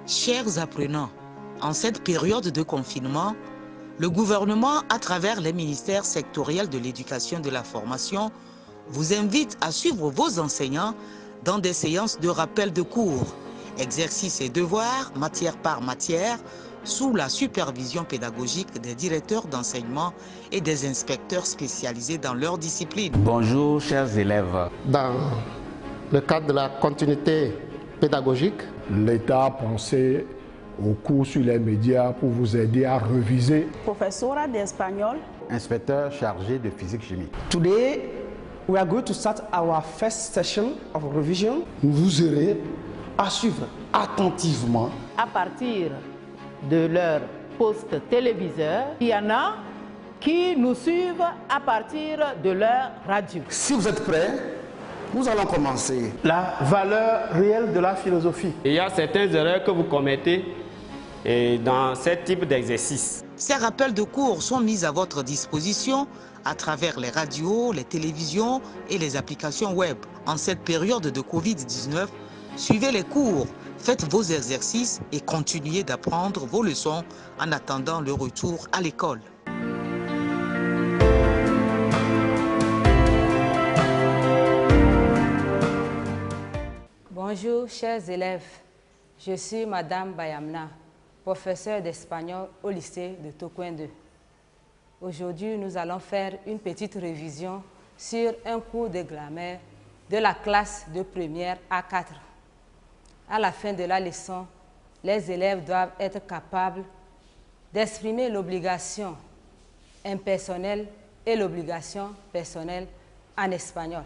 Chers apprenants, en cette période de confinement, le gouvernement, à travers les ministères sectoriels de l'éducation et de la formation, vous invite à suivre vos enseignants dans des séances de rappel de cours, exercices et devoirs, matière par matière, sous la supervision pédagogique des directeurs d'enseignement et des inspecteurs spécialisés dans leur discipline. Bonjour, chers élèves. Dans le cadre de la continuité pédagogique, l'État a pensé au cours sur les médias pour vous aider à reviser. Professora d'espagnol. Inspecteur chargé de physique-chimie. Today, we are going to start our first session of revision. Vous aurez à suivre attentivement. À partir de leur poste téléviseur, il y en a qui nous suivent à partir de leur radio. Si vous êtes prêts, nous allons commencer. La valeur réelle de la philosophie. Il y a certaines erreurs que vous commettez dans ce type d'exercice. Ces rappels de cours sont mis à votre disposition à travers les radios, les télévisions et les applications web. En cette période de Covid-19, suivez les cours, faites vos exercices et continuez d'apprendre vos leçons en attendant le retour à l'école. Bonjour chers élèves, je suis Madame Bayamna, professeure d'espagnol au lycée de Tokoin 2. Aujourd'hui, nous allons faire une petite révision sur un cours de grammaire de la classe de première à 4. À la fin de la leçon, les élèves doivent être capables d'exprimer l'obligation impersonnelle et l'obligation personnelle en espagnol.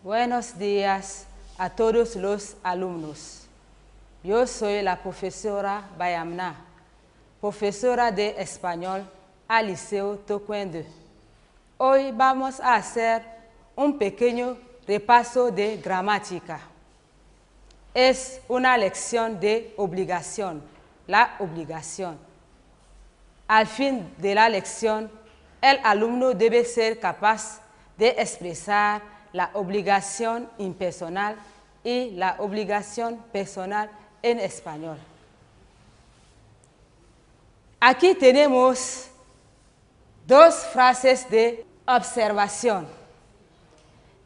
Buenos días a todos los alumnos. Yo soy la profesora Bayamna, profesora de español al Liceo Tokoin 2. Hoy vamos a hacer un pequeño repaso de gramática. Es una lección de obligación, la obligación. Al fin de la lección, el alumno debe ser capaz de expresar la obligación impersonal y la obligación personal en español. Aquí tenemos dos frases de observación.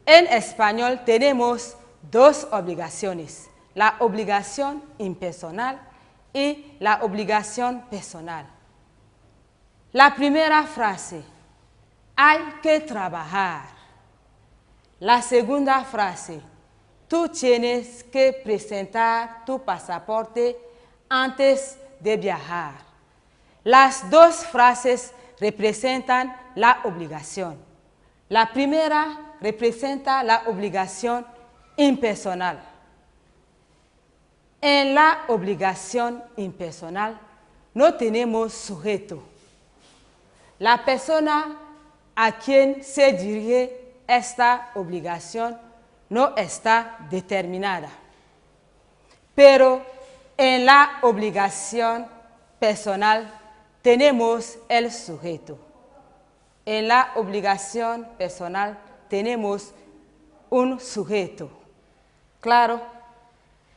En español tenemos dos obligaciones, la obligación impersonal y la obligación personal. La primera frase, hay que trabajar. La segunda frase, tú tienes que presentar tu pasaporte antes de viajar. Las dos frases representan la obligación. La primera representa la obligación impersonal. En la obligación impersonal no tenemos sujeto. La persona a quien se dirige esta obligación no está determinada. Pero en la obligación personal tenemos el sujeto. En la obligación personal tenemos un sujeto. Claro,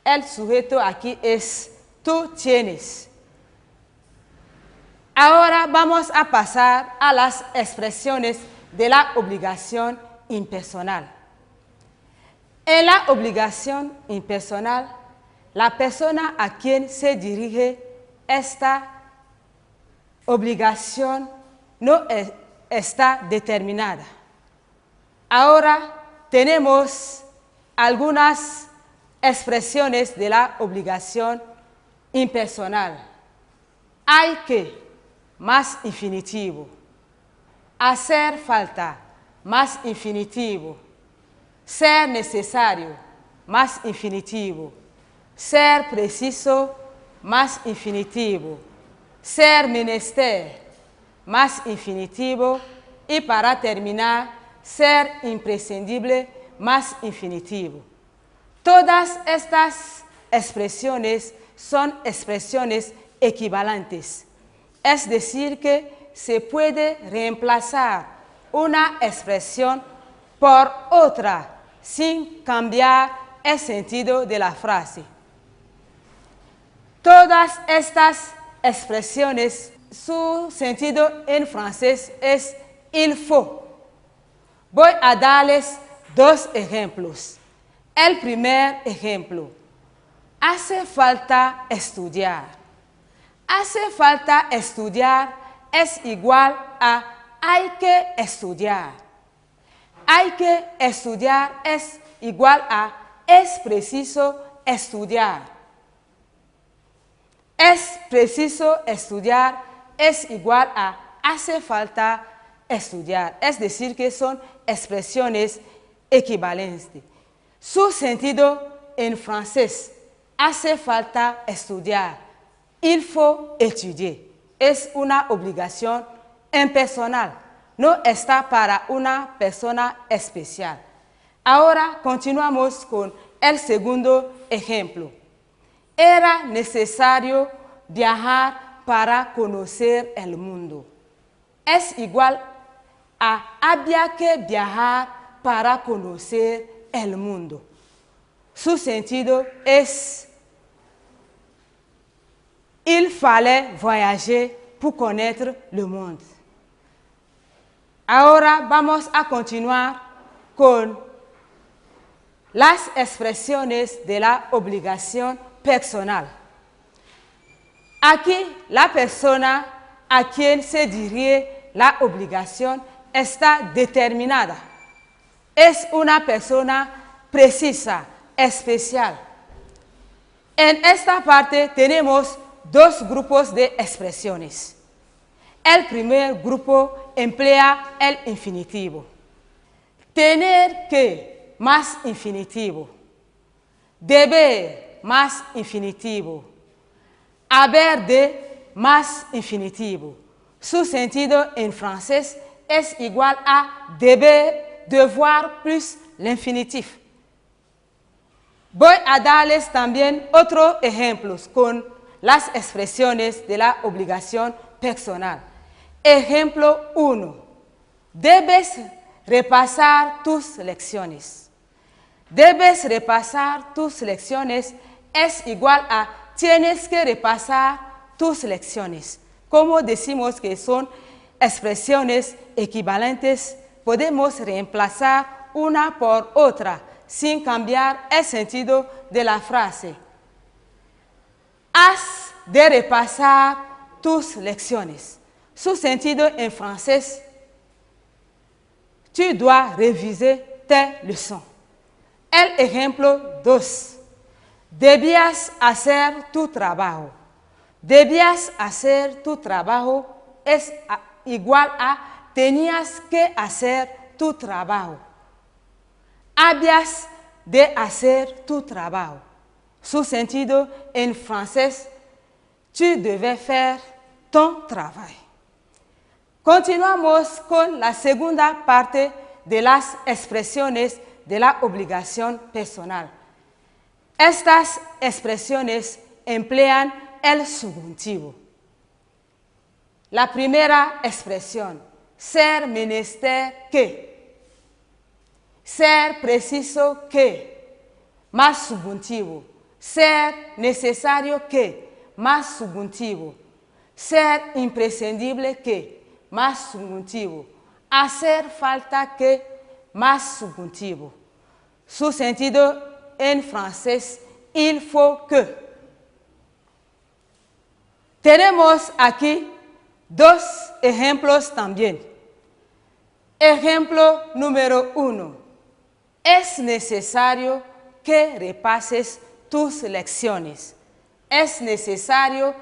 el sujeto aquí es tú tienes. Ahora vamos a pasar a las expresiones de la obligación impersonal. En la obligación impersonal, la persona a quien se dirige esta obligación no está determinada. Ahora tenemos algunas expresiones de la obligación impersonal. Hay que, más infinitivo. Hacer falta, más infinitivo. Ser necesario, más infinitivo. Ser preciso, más infinitivo. Ser menester, más infinitivo. Y para terminar, ser imprescindible, más infinitivo. Todas estas expresiones son expresiones equivalentes. Es decir que se puede reemplazar una expresión por otra sin cambiar el sentido de la frase. Todas estas expresiones, su sentido en francés es il faut. Voy a darles dos ejemplos. El primer ejemplo, hace falta estudiar. Hace falta estudiar es igual a hay que estudiar. Hay que estudiar es igual a es preciso estudiar. Es preciso estudiar es igual a hace falta estudiar. Es decir, que son expresiones equivalentes. Su sentido en francés, hace falta estudiar. Il faut étudier. Es una obligación impersonal. No está para una persona especial. Ahora continuamos con el segundo ejemplo. Era necesario viajar para conocer el mundo. Es igual a había que viajar para conocer el mundo. Su sentido es il fallait voyager pour connaître le monde. Ahora vamos a continuar con las expresiones de la obligación personal. Aquí la persona a quien se dirige la obligación está determinada. Es una persona precisa, especial. En esta parte tenemos dos grupos de expresiones. El primer grupo emplea el infinitivo. Tener que, más infinitivo. Deber, más infinitivo. Haber de, más infinitivo. Su sentido en francés es igual a deber, devoir plus l'infinitif. Voy a darles también otros ejemplos con las expresiones de la obligación personal. Ejemplo 1. Debes repasar tus lecciones. Debes repasar tus lecciones es igual a tienes que repasar tus lecciones. Como decimos que son expresiones equivalentes, podemos reemplazar una por otra sin cambiar el sentido de la frase. Has de repasar tus lecciones. Su sentido en francés, tu dois réviser tes leçons. El ejemplo 2. Debías hacer tu trabajo. Debías hacer tu trabajo es igual a tenías que hacer tu trabajo. Habías de hacer tu trabajo. Su sentido en francés, tu devais faire ton travail. Continuamos con la segunda parte de las expresiones de la obligación personal. Estas expresiones emplean el subjuntivo. La primera expresión, ser menester que, ser preciso que, más subjuntivo, ser necesario que, más subjuntivo, ser imprescindible que, más subjuntivo, hacer falta que, más subjuntivo. Su sentido en francés, il faut que. Tenemos aquí dos ejemplos también. Ejemplo número 1. Es necesario que repases tus lecciones. Es necesario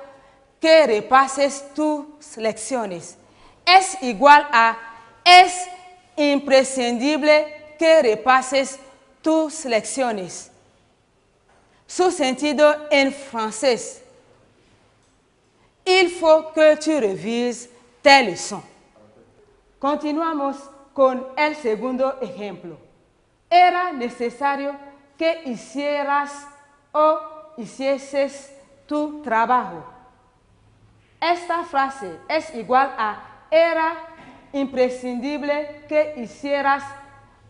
que repases tus lecciones. Es igual a es imprescindible que repases tus lecciones. Su sentido en francés, il faut que tu revises tes leçons. Continuamos con el segundo ejemplo. Era necesario que hicieras o hicieses tu trabajo. Esta frase es igual a era imprescindible que hicieras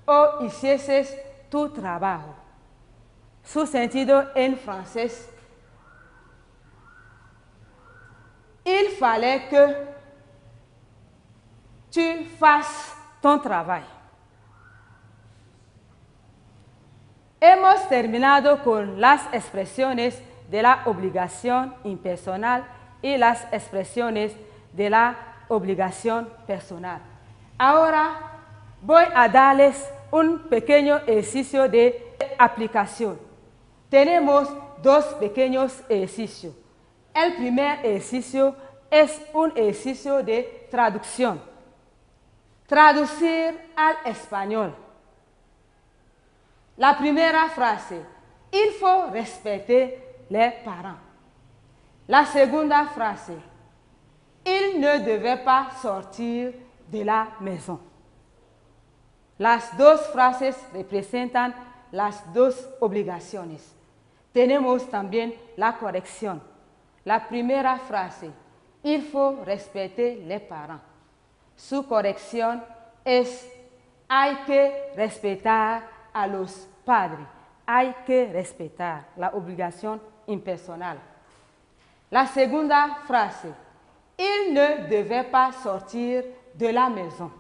o hicieses tu trabajo. Su sentido en francés, il fallait que tu fasses ton travail. Hemos terminado con las expresiones de la obligación impersonal y las expresiones de la obligación personal. Ahora voy a darles un pequeño ejercicio de aplicación. Tenemos dos pequeños ejercicios. El primer ejercicio es un ejercicio de traducción. Traducir al español. La primera frase, il faut respecter les parents. La segunda frase, il ne devait pas sortir de la maison. Las dos frases representan las dos obligaciones. Tenemos también la corrección. La primera frase, il faut respecter les parents. Su corrección es, hay que respetar a los padres. Hay que respetar la obligación impersonal. La segunda frase, il ne devait pas sortir de la maison.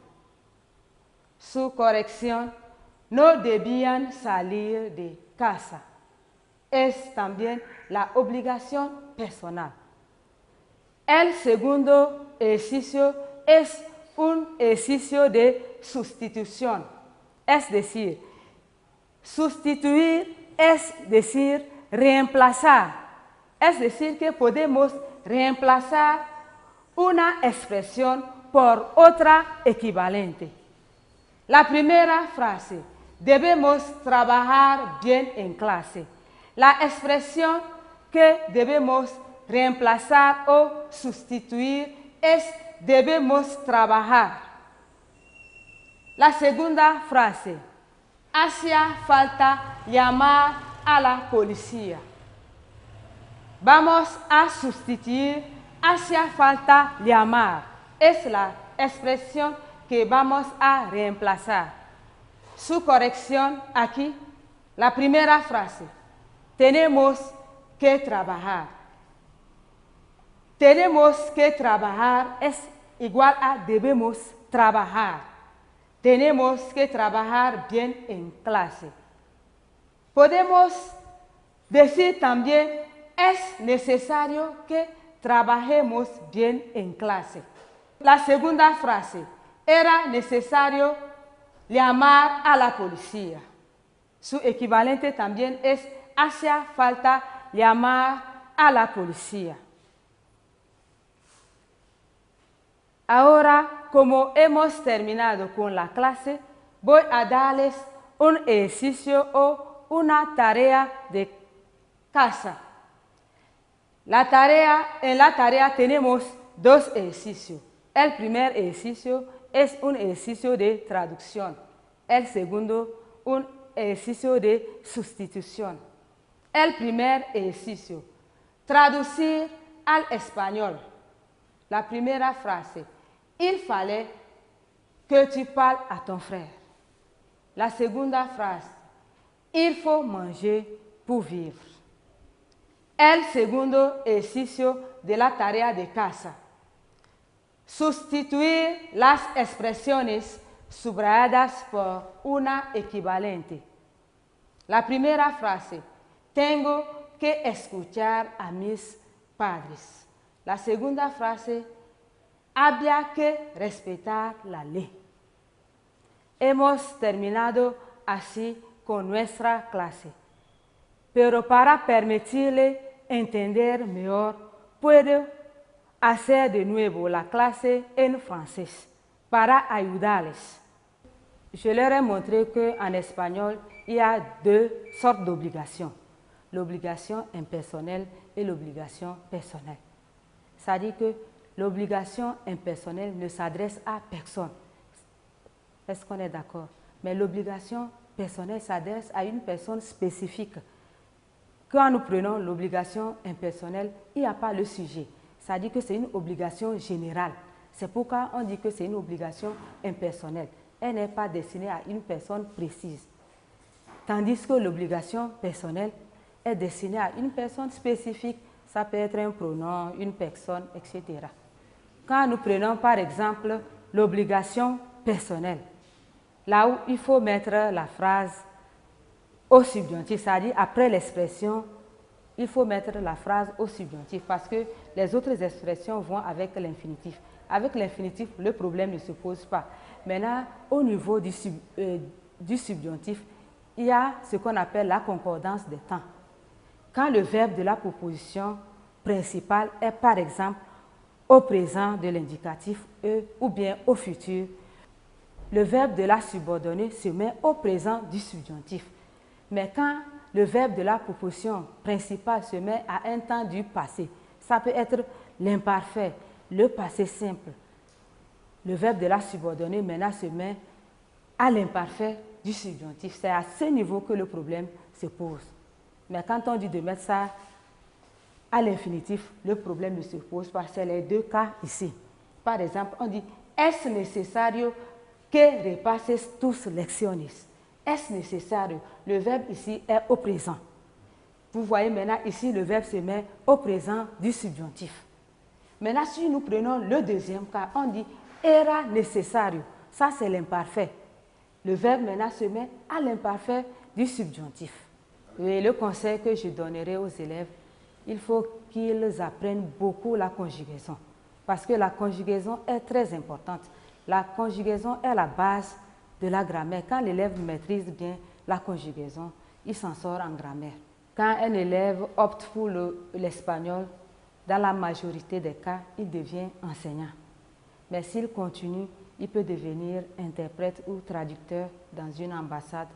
Su corrección, no debían salir de casa. Es también la obligación personal. El segundo ejercicio es un ejercicio de sustitución, es decir, sustituir es decir reemplazar, es decir que podemos reemplazar una expresión por otra equivalente. La primera frase, debemos trabajar bien en clase. La expresión que debemos reemplazar o sustituir es debemos trabajar. La segunda frase, hacía falta llamar a la policía. Vamos a sustituir hacía falta llamar. Es la expresión que vamos a reemplazar. Su corrección aquí, la primera frase, tenemos que trabajar. Tenemos que trabajar es igual a debemos trabajar. Tenemos que trabajar bien en clase. Podemos decir también, es necesario que trabajemos bien en clase. La segunda frase, era necesario llamar a la policía. Su equivalente también es, hacía falta llamar a la policía. Ahora, como hemos terminado con la clase, voy a darles un ejercicio o una tarea de casa. En la tarea tenemos dos ejercicios. El primer ejercicio es un ejercicio de traducción. El segundo, un ejercicio de sustitución. El primer ejercicio, traducir al español. La primera frase, il fallait que tu parles à ton frère. La segunda frase, il faut manger pour vivre. El segundo ejercicio de la tarea de casa. Sustituir las expresiones subrayadas por una equivalente. La primera frase, tengo que escuchar a mis padres. La segunda frase, había que respetar la ley. Hemos terminado así con nuestra clase, pero para permitirle entender mejor, puedo hacer de nuevo la clase en francés para ayudarles. Je leur ai montré qu'en espagnol, il y a deux sortes d'obligations, l'obligation impersonnelle et l'obligation personnelle. C'est-à-dire que l'obligation impersonnelle ne s'adresse à personne. Est-ce qu'on est d'accord? Mais l'obligation personnelle s'adresse à une personne spécifique. Quand nous prenons l'obligation impersonnelle, il n'y a pas le sujet. C'est-à-dire que c'est une obligation générale. C'est pourquoi on dit que c'est une obligation impersonnelle. Elle n'est pas destinée à une personne précise. Tandis que l'obligation personnelle est destinée à une personne spécifique. Ça peut être un pronom, une personne, etc. Quand nous prenons par exemple l'obligation personnelle, là où il faut mettre la phrase au subjonctif, c'est-à-dire après l'expression, il faut mettre la phrase au subjonctif parce que les autres expressions vont avec l'infinitif. Avec l'infinitif, le problème ne se pose pas. Maintenant, au niveau du subjonctif, il y a ce qu'on appelle la concordance des temps. Quand le verbe de la proposition principale est par exemple au présent de l'indicatif E ou bien au futur, le verbe de la subordonnée se met au présent du subjonctif. Mais quand le verbe de la proposition principale se met à un temps du passé, ça peut être l'imparfait, le passé simple. Le verbe de la subordonnée maintenant se met à l'imparfait du subjonctif. C'est à ce niveau que le problème se pose. Mais quand on dit de mettre ça à l'infinitif, le problème ne se pose pas. C'est les deux cas ici. Par exemple, on dit « Es necesario que repases tus lecciones ». Est-ce nécessaire? Le verbe ici est au présent. Vous voyez maintenant ici, le verbe se met au présent du subjonctif. Maintenant, si nous prenons le deuxième cas, on dit era necesario. Ça, c'est l'imparfait. Le verbe maintenant se met à l'imparfait du subjonctif. Et le conseil que je donnerai aux élèves, il faut qu'ils apprennent beaucoup la conjugaison. Parce que la conjugaison est très importante. La conjugaison est la base de la grammaire. Quand l'élève maîtrise bien la conjugaison, il s'en sort en grammaire. Quand un élève opte pour l'espagnol, dans la majorité des cas, il devient enseignant. Mais s'il continue, il peut devenir interprète ou traducteur dans une ambassade